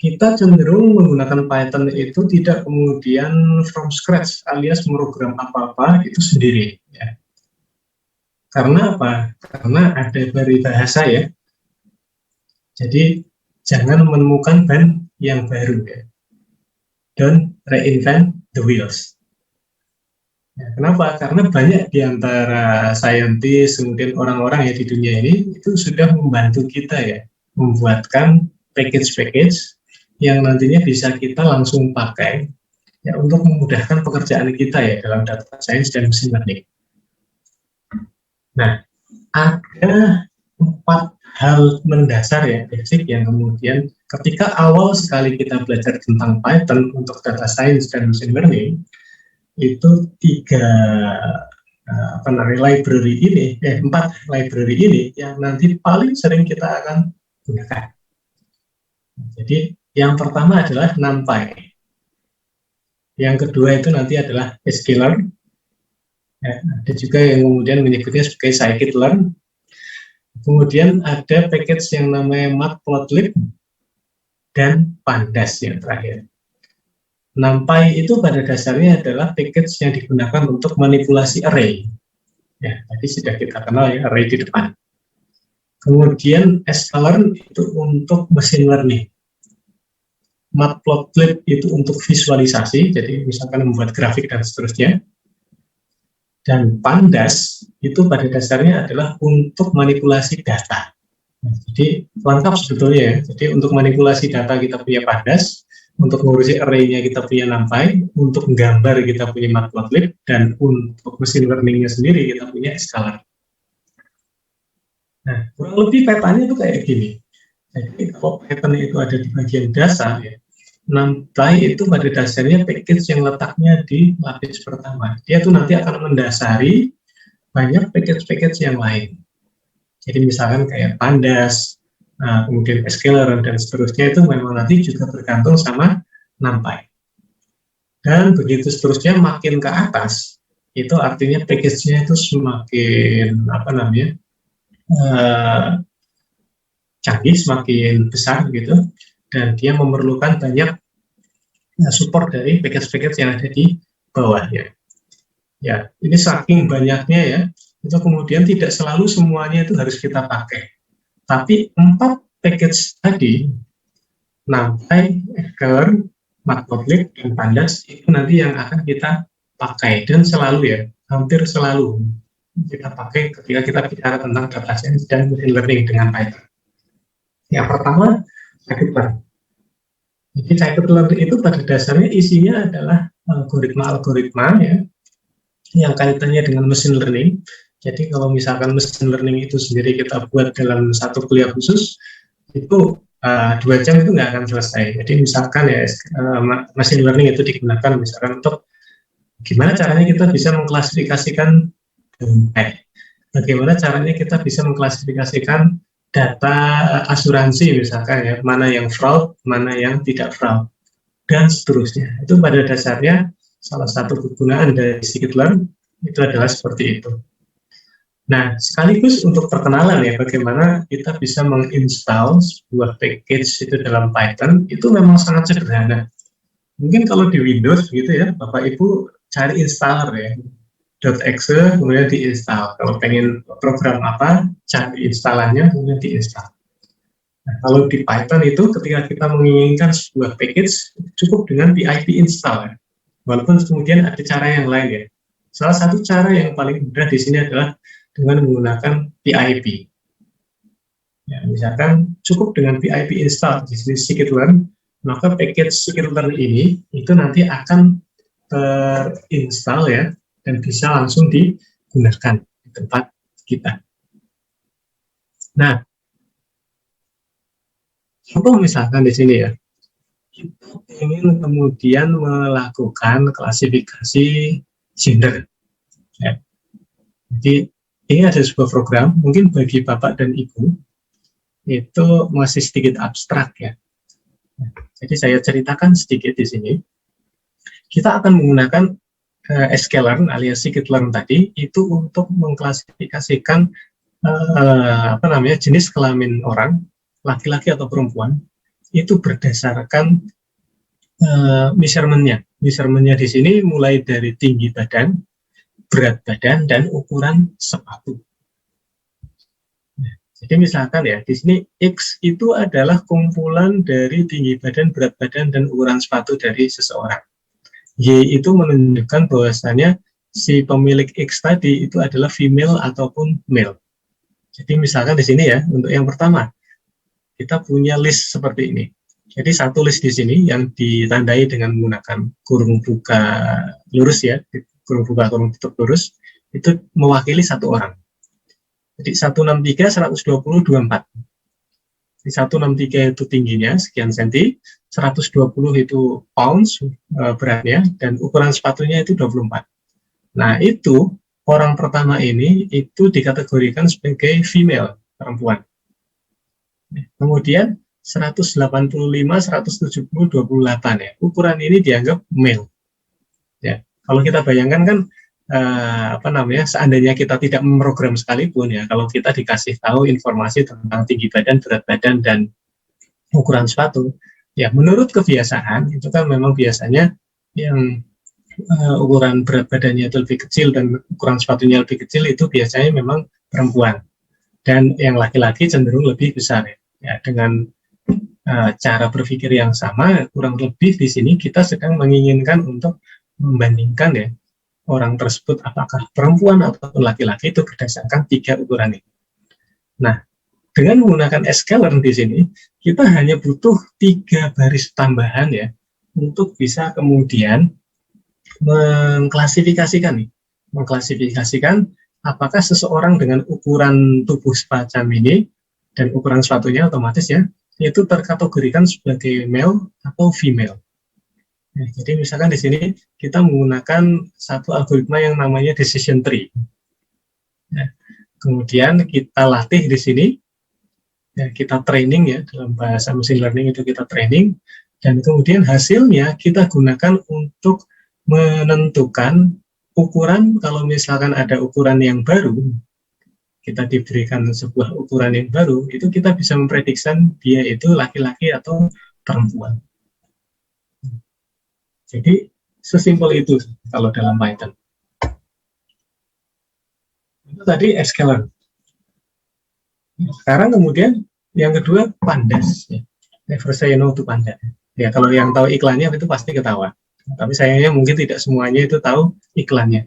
kita cenderung menggunakan Python itu tidak kemudian from scratch alias program apa-apa itu sendiri. Ya. Karena apa? Karena ada bahasa ya. Jadi jangan menemukan ban yang baru ya. Don't reinvent the wheels. Ya, kenapa? Karena banyak di antara saintis, kemudian orang-orang yang di dunia ini itu sudah membantu kita ya, membuatkan package-package yang nantinya bisa kita langsung pakai ya untuk memudahkan pekerjaan kita ya dalam data science dan machine learning. Nah, ada 4 hal mendasar ya, basic yang kemudian ketika awal sekali kita belajar tentang Python untuk data science dan machine learning, itu 4 library ini yang nanti paling sering kita akan gunakan. Jadi yang pertama adalah NumPy. Yang kedua itu nanti adalah sklearn. Ya, ada juga yang kemudian menyebutnya sebagai scikit-learn. Kemudian ada package yang namanya matplotlib dan pandas yang terakhir. NumPy itu pada dasarnya adalah package yang digunakan untuk manipulasi array. Ya, tadi sudah kita kenal ya array di depan. Kemudian sklearn itu untuk machine learning. Matplotlib itu untuk visualisasi, jadi misalkan membuat grafik dan seterusnya. Dan pandas itu pada dasarnya adalah untuk manipulasi data. Nah, jadi lengkap sebetulnya ya. Jadi untuk manipulasi data kita punya pandas, untuk ngurusi array-nya kita punya NumPy, untuk gambar kita punya matplotlib, dan untuk machine learning-nya sendiri kita punya sklearn. Nah, kurang lebih petanya itu kayak gini. Jadi kalau pattern itu ada di bagian dasar ya, NumPy itu pada dasarnya package yang letaknya di lapis pertama. Dia tuh nanti akan mendasari banyak package-package yang lain. Jadi misalkan kayak pandas, kemudian sklearn dan seterusnya itu memang nanti juga bergantung sama NumPy. Dan begitu seterusnya makin ke atas, itu artinya package-nya itu semakin canggih, semakin besar gitu. Dan dia memerlukan banyak support dari package-package yang ada di bawahnya. Ya, ini saking banyaknya ya, itu kemudian tidak selalu semuanya itu harus kita pakai. Tapi 4 package tadi, NumPy, sklearn, matplotlib, dan pandas, itu nanti yang akan kita pakai. Dan selalu ya, hampir selalu kita pakai ketika kita bicara tentang data science dan machine learning dengan Python. Yang pertama, scikit-learn. Jadi scikit-learn itu pada dasarnya isinya adalah algoritma-algoritma ya, yang kaitannya dengan machine learning. Jadi kalau misalkan machine learning itu sendiri kita buat dalam satu kuliah khusus, itu 2 jam itu nggak akan selesai. Jadi misalkan ya machine learning itu digunakan misalkan untuk gimana caranya kita bisa mengklasifikasikan dompet, bagaimana caranya kita bisa mengklasifikasikan data asuransi misalkan ya, mana yang fraud, mana yang tidak fraud, dan seterusnya. Itu pada dasarnya salah satu kegunaan dari scikit-learn itu adalah seperti itu. Nah, sekaligus untuk perkenalan ya, bagaimana kita bisa menginstal sebuah package itu dalam Python, itu memang sangat sederhana. Mungkin kalau di Windows gitu ya, Bapak Ibu cari installer ya, .exe kemudian diinstal. Kalau pengen program apa, cari instalannya kemudian diinstal. Nah, kalau di Python itu ketika kita menginginkan sebuah package cukup dengan pip install ya. Walaupun kemudian ada cara yang lain ya. Salah satu cara yang paling mudah di sini adalah dengan menggunakan pip. Ya, misalkan cukup dengan pip install di sini scikit-learn, maka package scikit-learn ini itu nanti akan terinstall ya, dan bisa langsung digunakan di tempat kita. Nah, contoh misalkan di sini ya, kita ingin kemudian melakukan klasifikasi gender. Ya. Jadi ini ada sebuah program, mungkin bagi Bapak dan Ibu itu masih sedikit abstrak ya. Jadi saya ceritakan sedikit di sini. Kita akan menggunakan sklearn alias scikit-learn tadi itu untuk mengklasifikasikan jenis kelamin orang, laki-laki atau perempuan, itu berdasarkan measurement-nya. Measurement-nya di sini mulai dari tinggi badan, berat badan, dan ukuran sepatu. Jadi misalkan ya, di sini X itu adalah kumpulan dari tinggi badan, berat badan, dan ukuran sepatu dari seseorang. Y itu menunjukkan bahwasannya si pemilik X tadi itu adalah female ataupun male. Jadi misalkan di sini ya, untuk yang pertama, kita punya list seperti ini. Jadi satu list di sini yang ditandai dengan menggunakan kurung buka lurus ya, kurung buka kurung tutup lurus, itu mewakili satu orang. Jadi 163, 120, 24. Di 163 itu tingginya sekian senti, 120 itu pounds beratnya, dan ukuran sepatunya itu 24. Nah itu orang pertama ini itu dikategorikan sebagai female, perempuan. Kemudian 185, 170, 28 ya. Ukuran ini dianggap male. Ya, kalau kita bayangkan kan seandainya kita tidak memprogram sekalipun ya, kalau kita dikasih tahu informasi tentang tinggi badan, berat badan, dan ukuran sepatu, ya menurut kebiasaan itu kan memang biasanya yang ukuran berat badannya itu lebih kecil dan ukuran sepatunya lebih kecil itu biasanya memang perempuan, dan yang laki-laki cenderung lebih besar ya. Ya, dengan cara berpikir yang sama, kurang lebih di sini kita sedang menginginkan untuk membandingkan ya orang tersebut apakah perempuan ataupun laki-laki itu berdasarkan 3 ukuran ini. Nah, dengan menggunakan scalar di sini, kita hanya butuh 3 baris tambahan ya untuk bisa kemudian mengklasifikasikan apakah seseorang dengan ukuran tubuh semacam ini dan ukuran sepatunya otomatis ya itu terkategorikan sebagai male atau female. Nah, jadi misalkan di sini kita menggunakan satu algoritma yang namanya decision tree. Nah, kemudian kita latih di sini, ya, kita training ya, dalam bahasa machine learning itu kita training, dan kemudian hasilnya kita gunakan untuk menentukan ukuran. Kalau misalkan ada ukuran yang baru, kita diberikan sebuah ukuran yang baru, itu kita bisa memprediksi dia itu laki-laki atau perempuan. Jadi sesimpel itu kalau dalam Python. Itu tadi scalar. Sekarang kemudian yang kedua pandas. Never say no to pandas. Ya kalau yang tahu iklannya itu pasti ketawa. Tapi sayangnya mungkin tidak semuanya itu tahu iklannya.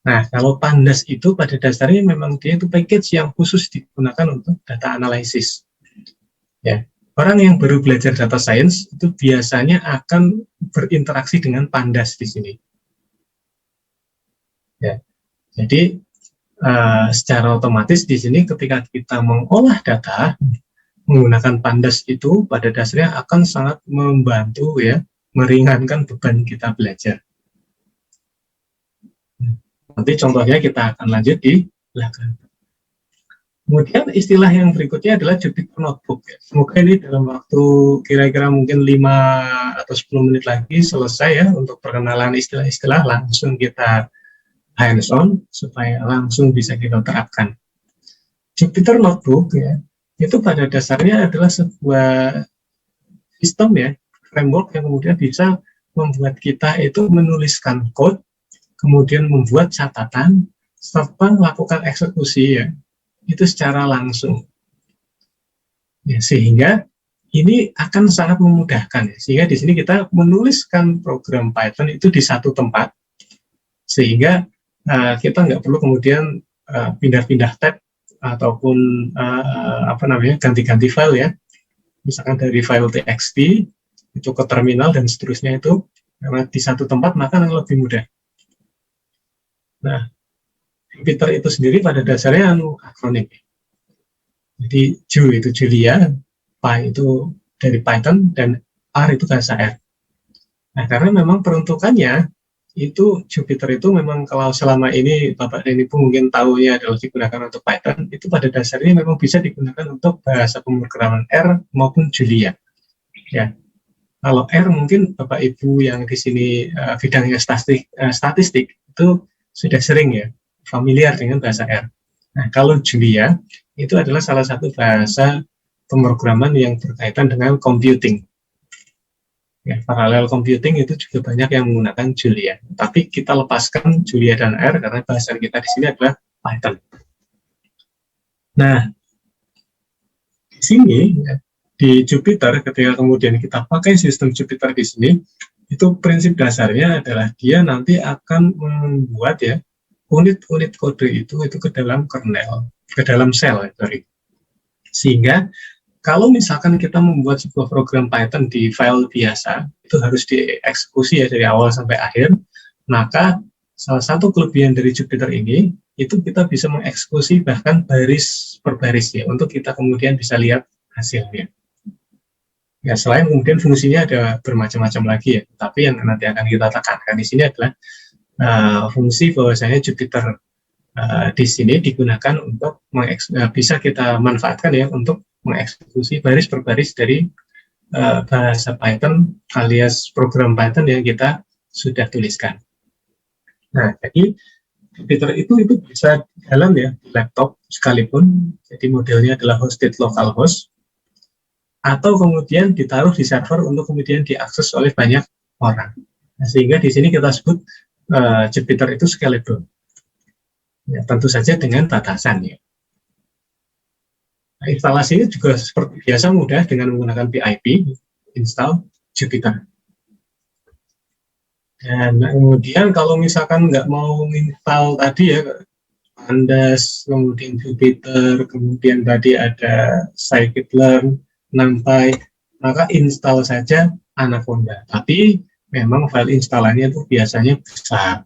Nah, kalau pandas itu pada dasarnya memang dia itu package yang khusus digunakan untuk data analisis. Ya, orang yang baru belajar data science itu biasanya akan berinteraksi dengan pandas di sini. Ya, jadi secara otomatis di sini ketika kita mengolah data menggunakan pandas itu pada dasarnya akan sangat membantu ya, meringankan beban kita belajar. Nanti contohnya kita akan lanjut di belakang. Kemudian istilah yang berikutnya adalah Jupyter Notebook. Semoga ini dalam waktu kira-kira mungkin 5 atau 10 menit lagi selesai ya untuk perkenalan istilah-istilah, langsung kita hands-on supaya langsung bisa kita terapkan. Jupyter Notebook ya, itu pada dasarnya adalah sebuah sistem ya, framework yang kemudian bisa membuat kita itu menuliskan code, kemudian membuat catatan, serta melakukan eksekusi ya, itu secara langsung. Ya, sehingga ini akan sangat memudahkan ya. Sehingga di sini kita menuliskan program Python itu di satu tempat, sehingga kita nggak perlu kemudian pindah-pindah tab ataupun ganti-ganti file ya. Misalkan dari file txt itu ke terminal dan seterusnya itu, karena di satu tempat maka lebih mudah. Nah, Jupyter itu sendiri pada dasarnya akronim. Jadi Ju itu Julia, Py itu dari Python, dan R itu bahasa R. Nah, karena memang peruntukannya itu Jupyter itu memang kalau selama ini Bapak dan Ibu mungkin tahunya adalah digunakan untuk Python, itu pada dasarnya memang bisa digunakan untuk bahasa pemrograman R maupun Julia. Ya. Kalau R mungkin Bapak Ibu yang di sini bidangnya statistik itu sudah sering ya familiar dengan bahasa R. Nah, kalau Julia itu adalah salah satu bahasa pemrograman yang berkaitan dengan computing. Ya, parallel computing itu juga banyak yang menggunakan Julia. Tapi kita lepaskan Julia dan R karena bahasa kita di sini adalah Python. Nah, di sini ya, di Jupyter ketika kemudian kita pakai sistem Jupyter di sini, itu prinsip dasarnya adalah dia nanti akan membuat ya unit-unit kode itu ke dalam kernel, ke dalam shell, sorry. Sehingga kalau misalkan kita membuat sebuah program Python di file biasa, itu harus dieksekusi ya dari awal sampai akhir, maka salah satu kelebihan dari Jupyter ini, itu kita bisa mengeksekusi bahkan baris per baris ya, untuk kita kemudian bisa lihat hasilnya. Ya, selain kemudian fungsinya ada bermacam-macam lagi ya, tapi yang nanti akan kita tekankan di sini adalah fungsi bahwasanya Jupyter di sini digunakan untuk bisa kita manfaatkan ya untuk mengeksekusi baris per baris dari bahasa Python alias program Python yang kita sudah tuliskan. Nah, jadi Jupyter itu bisa jalan ya di laptop sekalipun, jadi modelnya adalah hosted localhost, atau kemudian ditaruh di server untuk kemudian diakses oleh banyak orang. Nah, sehingga di sini kita sebut Jupyter itu scalable. Ya, tentu saja dengan batasan ya. Nah, instalasinya juga seperti biasa mudah dengan menggunakan PIP, install Jupyter. Dan kemudian kalau misalkan nggak mau install tadi ya, Pandas, kemudian Jupyter, kemudian tadi ada scikit-learn, NumPy, maka install saja Anaconda. Tapi memang file installannya itu biasanya besar.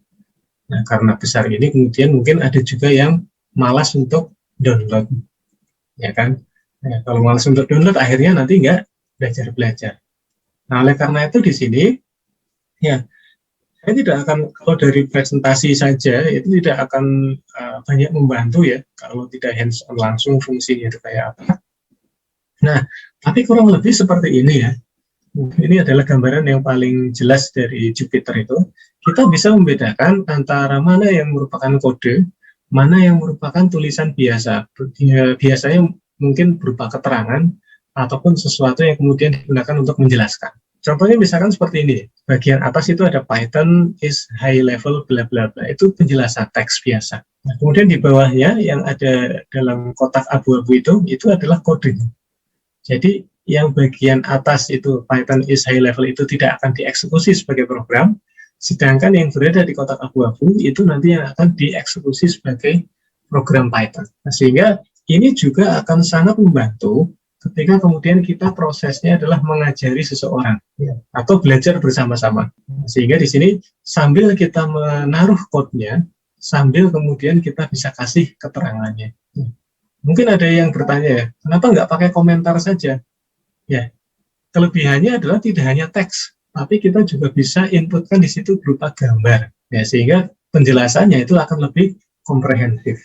Nah, karena besar ini kemudian mungkin ada juga yang malas untuk download. Ya kan? Nah, kalau malas untuk download akhirnya nanti nggak belajar. Nah, oleh karena itu di sini ya saya tidak akan, kalau dari presentasi saja itu tidak akan banyak membantu ya kalau tidak hands on langsung fungsinya itu kayak apa. Nah, tapi kurang lebih seperti ini ya. Ini adalah gambaran yang paling jelas dari Jupyter itu. Kita bisa membedakan antara mana yang merupakan kode, mana yang merupakan tulisan biasa. Biasanya mungkin berupa keterangan ataupun sesuatu yang kemudian digunakan untuk menjelaskan. Contohnya misalkan seperti ini, bagian atas itu ada Python is high level bla bla bla, itu penjelasan teks biasa. Nah, kemudian di bawahnya yang ada dalam kotak abu-abu itu adalah kode. Jadi yang bagian atas itu Python is high level itu tidak akan dieksekusi sebagai program, sedangkan yang berada di kotak abu-abu itu nanti yang akan dieksekusi sebagai program Python. Nah, sehingga ini juga akan sangat membantu ketika kemudian kita prosesnya adalah mengajari seseorang ya, atau belajar bersama-sama. Sehingga di sini sambil kita menaruh code-nya, sambil kemudian kita bisa kasih keterangannya. Mungkin ada yang bertanya ya, kenapa nggak pakai komentar saja? Ya, kelebihannya adalah tidak hanya teks, tapi kita juga bisa inputkan di situ berupa gambar. Ya, sehingga penjelasannya itu akan lebih komprehensif.